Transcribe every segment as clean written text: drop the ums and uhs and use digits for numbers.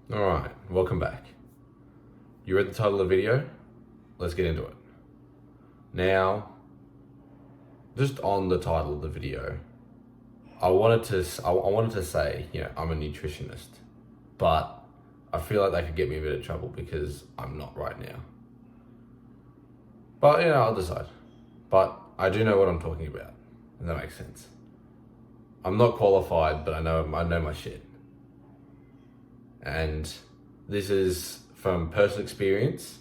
Alright, welcome back. You read the title of the video? Let's get into it. Now, just on the title of the video, I wanted to say, I'm a nutritionist, but I feel like that could get me a bit of trouble because I'm not right now. But, I'll decide. But I do know what I'm talking about, if that makes sense. I'm not qualified, but I know my shit. And this is from personal experience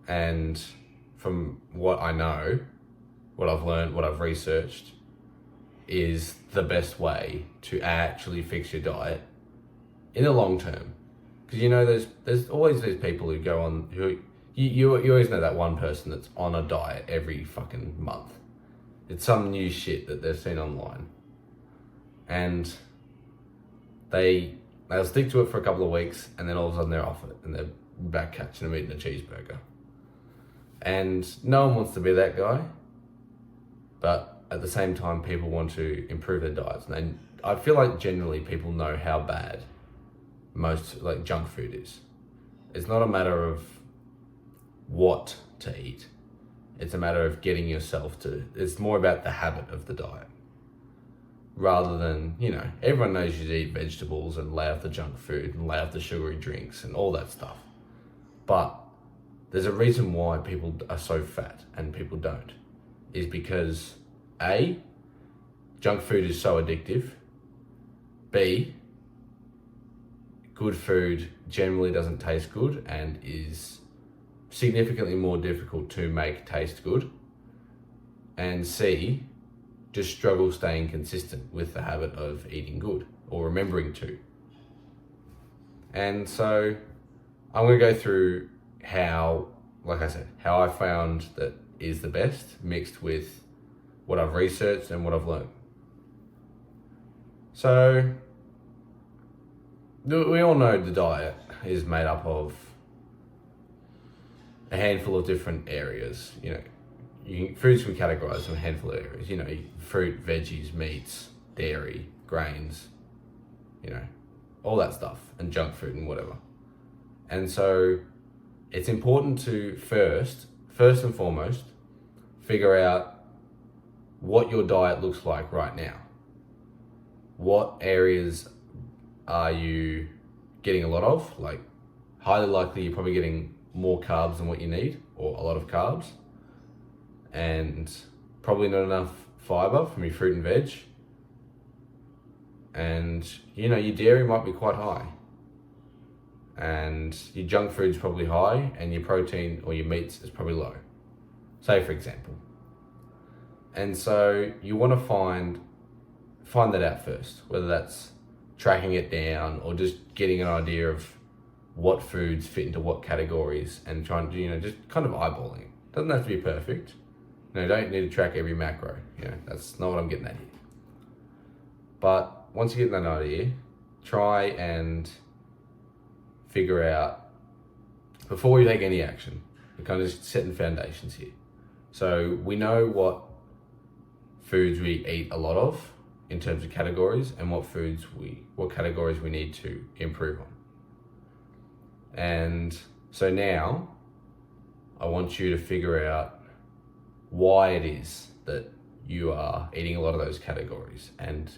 and from what I know, what I've learned, what I've researched, is the best way to actually fix your diet in the long term. Because there's always these people who go on, you always know that one person that's on a diet every fucking month. It's some new shit that they've seen online. And they'll stick to it for a couple of weeks and then all of a sudden they're off it and they're back catching them eating a cheeseburger. And no one wants to be that guy, but at the same time, people want to improve their diets. And I feel like generally people know how bad most junk food is. It's not a matter of what to eat. It's a matter of getting yourself to, it's more about the habit of the diet. Rather than, everyone knows you eat vegetables and lay off the junk food and lay off the sugary drinks and all that stuff. But there's a reason why people are so fat and people don't. Is because A, junk food is so addictive. B, good food generally doesn't taste good and is significantly more difficult to make taste good. And C, just struggle staying consistent with the habit of eating good or remembering to. And so I'm going to go through how I found that is the best mixed with what I've researched and what I've learned. So we all know the diet is made up of a handful of different areas. Foods can be categorized in a handful of areas. Fruit, veggies, meats, dairy, grains, all that stuff, and junk food and whatever. And so it's important to first and foremost, figure out what your diet looks like right now. What areas are you getting a lot of? Highly likely you're probably getting more carbs than what you need, or a lot of carbs. And probably not enough fiber from your fruit and veg. And, your dairy might be quite high. And your junk food's probably high, and your protein or your meats is probably low. Say, for example. And so you want to find that out first, whether that's tracking it down or just getting an idea of what foods fit into what categories and trying to, just kind of eyeballing it. Doesn't have to be perfect. You don't need to track every macro. That's not what I'm getting at here. But once you get that idea, try and figure out, before you take any action, we're kind of just setting foundations here. So we know what foods we eat a lot of in terms of categories and what categories we need to improve on. And so now I want you to figure out why it is that you are eating a lot of those categories and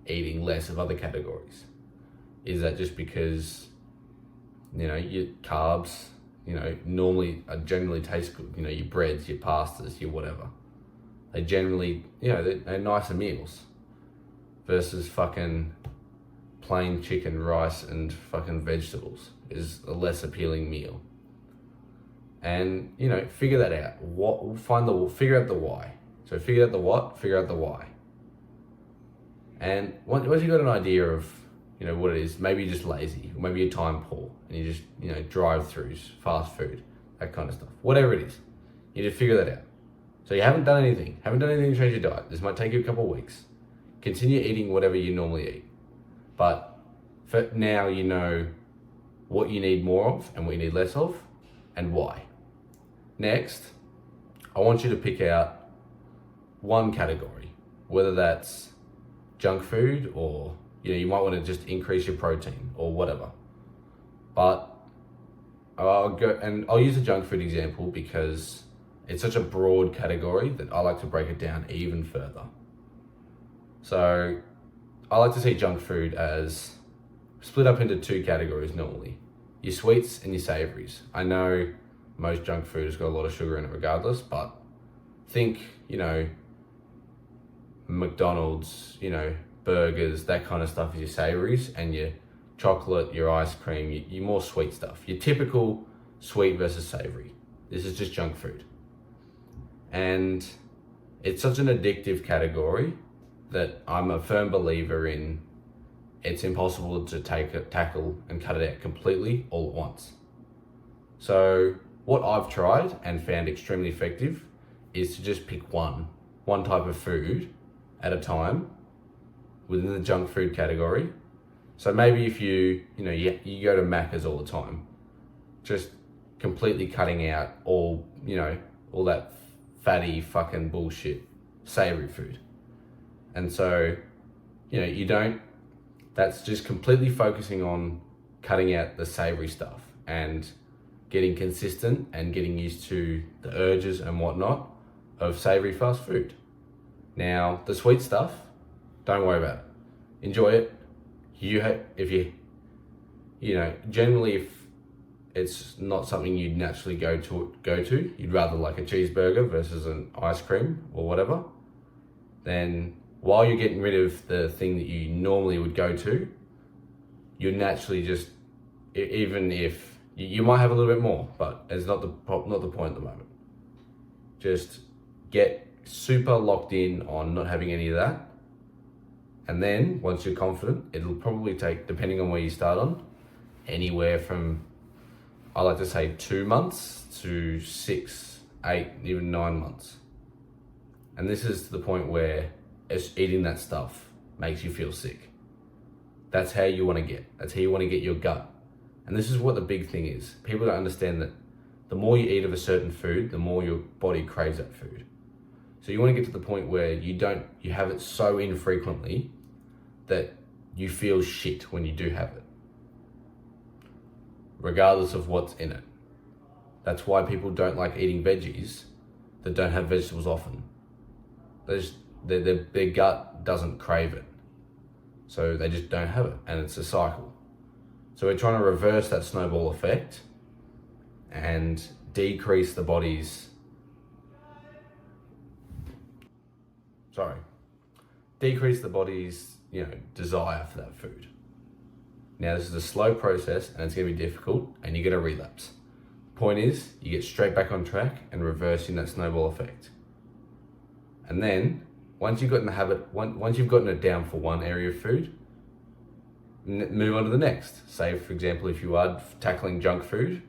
eating less of other categories. Is that just because, your carbs, generally taste good? Your breads, your pastas, your whatever. They generally, they're nicer meals versus fucking plain chicken, rice, and fucking vegetables is a less appealing meal. And, figure that out. Figure out the why. So figure out the what, figure out the why. And once you've got an idea of, what it is, maybe you're just lazy, or maybe you're time poor, and you just, drive-throughs, fast food, that kind of stuff. Whatever it is, you need to figure that out. So you haven't done anything to change your diet. This might take you a couple of weeks. Continue eating whatever you normally eat. But for now, you know what you need more of and what you need less of, and why. Next, I want you to pick out one category, whether that's junk food or, you might want to just increase your protein or whatever. But I'll use a junk food example because it's such a broad category that I like to break it down even further. So I like to see junk food as split up into two categories normally. Your sweets and your savories. I know most junk food has got a lot of sugar in it regardless, but think, McDonald's, burgers, that kind of stuff is your savories, and your chocolate, your ice cream, your more sweet stuff. Your typical sweet versus savory. This is just junk food. And it's such an addictive category that I'm a firm believer in. It's impossible to tackle and cut it out completely all at once. So what I've tried and found extremely effective is to just pick one type of food at a time within the junk food category. So maybe if you go to Macca's all the time, just completely cutting out all that fatty fucking bullshit savory food. And so, that's just completely focusing on cutting out the savory stuff and getting consistent and getting used to the urges and whatnot of savory fast food. Now, the sweet stuff, don't worry about it. Enjoy it. Generally if it's not something you'd naturally go to, you'd rather like a cheeseburger versus an ice cream or whatever, then while you're getting rid of the thing that you normally would go to, you naturally just, even if you might have a little bit more, but it's not the point at the moment. Just get super locked in on not having any of that. And then once you're confident, it'll probably take, depending on where you start on, anywhere from, I like to say 2 months to 6, 8, even 9 months. And this is to the point where eating that stuff makes you feel sick. That's how you want to get. That's how you want to get your gut. And this is what the big thing is. People don't understand that the more you eat of a certain food, the more your body craves that food. So you want to get to the point where you have it so infrequently that you feel shit when you do have it, regardless of what's in it. That's why people don't like eating veggies that don't have vegetables often. Their gut doesn't crave it. So they just don't have it, and it's a cycle. So we're trying to reverse that snowball effect and decrease the body's desire for that food. Now this is a slow process and it's gonna be difficult and you're gonna relapse. Point is, you get straight back on track and reversing that snowball effect. And then, once you've gotten the habit, once you've gotten it down for one area of food, move on to the next. Say, for example, if you are tackling junk food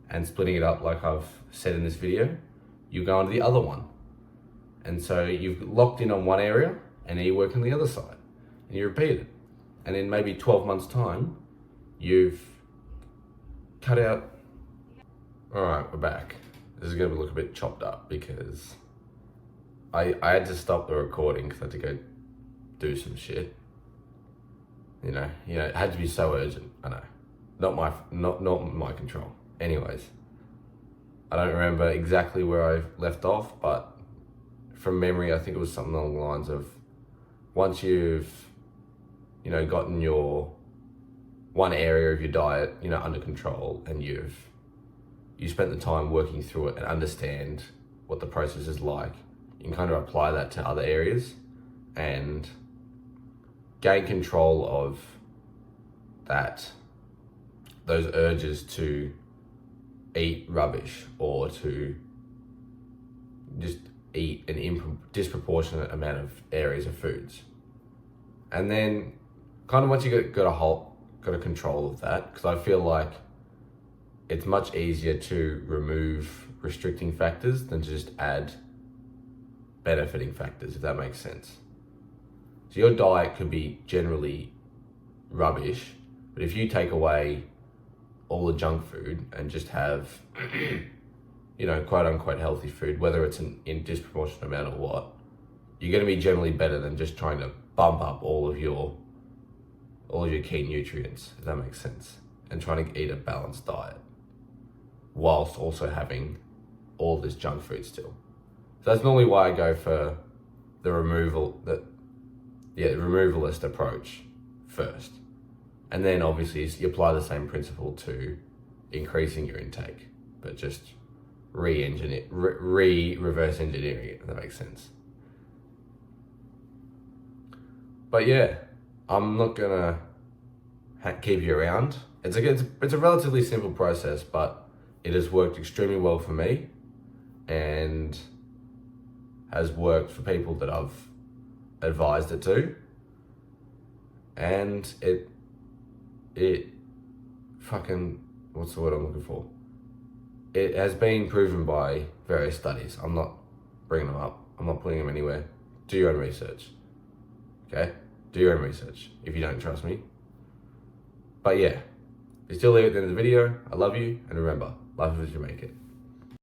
and splitting it up like I've said in this video, you go on to the other one. And so you've locked in on one area and then you work on the other side and you repeat it. And in maybe 12 months time, you've cut out. All right, we're back. This is gonna look a bit chopped up because I had to stop the recording because I had to go do some shit. It had to be so urgent. I know, not my control. Anyways, I don't remember exactly where I left off, but from memory, I think it was something along the lines of once you've gotten your one area of your diet under control and you spent the time working through it and understand what the process is like, you can kind of apply that to other areas and gain control of those urges to eat rubbish or to just eat an disproportionate amount of areas of foods. And then kind of once you got a control of that, because I feel like it's much easier to remove restricting factors than to just add benefiting factors, if that makes sense. So your diet could be generally rubbish, but if you take away all the junk food and just have, quote unquote healthy food, whether it's in disproportionate amount or what, you're going to be generally better than just trying to bump up all of your key nutrients, if that makes sense. and trying to eat a balanced diet whilst also having all this junk food still. So that's normally why I go for the removalist approach first. And then obviously you apply the same principle to increasing your intake, but just reverse engineering it, if that makes sense. But yeah, I'm not gonna keep you around. It's a relatively simple process, but it has worked extremely well for me and has worked for people that I've advised it to. And it fucking, what's the word I'm looking for? It has been proven by various studies. I'm not bringing them up. I'm not putting them anywhere. Do your own research. Okay? Do your own research if you don't trust me. But yeah, if you're still here at the end of the video, I love you. And remember, life is what you make it.